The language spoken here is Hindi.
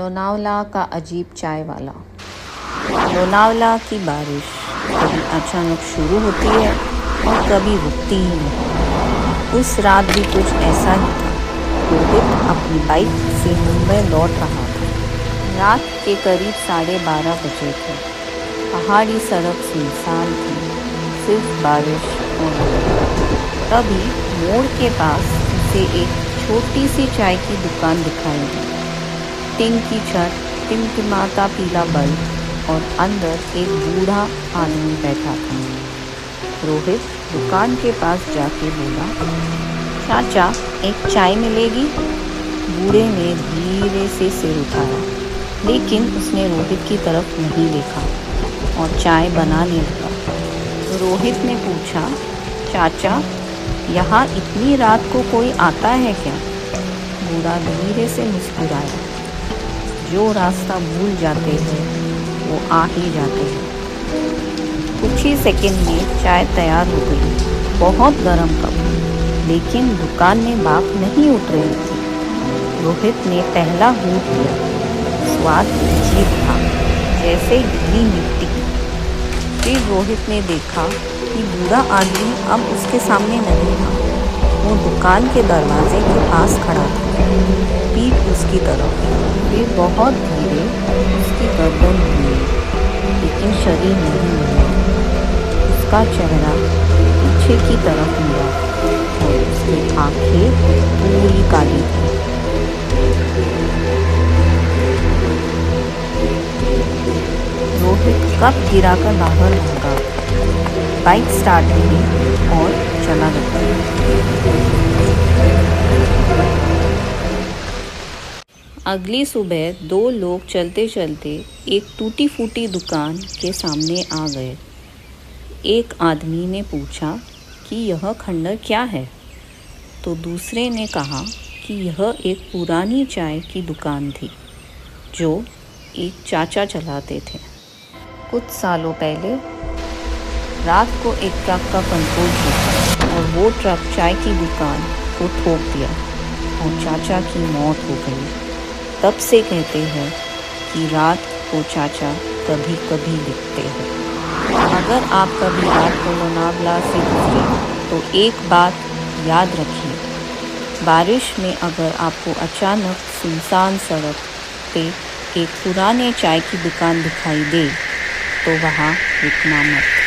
लोनावला का अजीब चाय वाला। लोनावला की बारिश कभी अचानक शुरू होती है और कभी रुकती ही नहीं। उस रात भी कुछ ऐसा ही था। रोहित अपनी बाइक से मुंबई लौट रहा था। रात के करीब 12:30 बजे थे। पहाड़ी सड़क सुनसान थी, सिर्फ बारिश और तभी मोड़ के पास उसे एक छोटी सी चाय की दुकान दिखाई दी। टिन की छत, टिमटिमाता पीला बल्ब और अंदर एक बूढ़ा आदमी बैठा था। रोहित दुकान के पास जाके बोला, चाचा एक चाय मिलेगी? बूढ़े ने धीरे से सिर उठाया, लेकिन उसने रोहित की तरफ नहीं देखा और चाय बनाने लगा। रोहित ने पूछा, चाचा यहाँ इतनी रात को कोई आता है क्या? बूढ़ा धीरे से मुस्कुराया। जो रास्ता भूल जाते हैं वो आ ही जाते हैं। कुछ ही सेकंड में चाय तैयार हो गई। बहुत गर्म कप, लेकिन दुकान में भाप नहीं उठ रही थी। रोहित ने पहला घूंट लिया। स्वाद अजीब था, जैसे गीली मिट्टी। फिर रोहित ने देखा कि बूढ़ा आदमी अब उसके सामने नहीं था। वो दुकान के दरवाजे के पास खड़ा था, पीठ उसकी तरफ। फिर बहुत धीरे उसकी गर्दन हिली, लेकिन शरीर नहीं हिला। उसका चेहरा पीछे की तरफ मुड़ा और उसकी आंखें पूरी काली थी। रोहित कप गिराकर बाहर भागा। बाइक स्टार्ट हुई और चला गया। अगली सुबह 2 लोग चलते चलते एक टूटी फूटी दुकान के सामने आ गए। एक आदमी ने पूछा कि यह खंडर क्या है, तो दूसरे ने कहा कि यह एक पुरानी चाय की दुकान थी जो एक चाचा चलाते थे। कुछ सालों पहले रात को एक ट्रक का कंट्रोल टूटा और वो ट्रक चाय की दुकान को ठोक दिया और चाचा की मौत हो गई। तब से कहते हैं कि रात को चाचा कभी कभी दिखते हैं। अगर आप कभी रात को लोनावला से गुजरे तो एक बात याद रखिए, बारिश में अगर आपको अचानक सुनसान सड़क पे एक पुराने चाय की दुकान दिखाई दे तो वहाँ रुकना मत।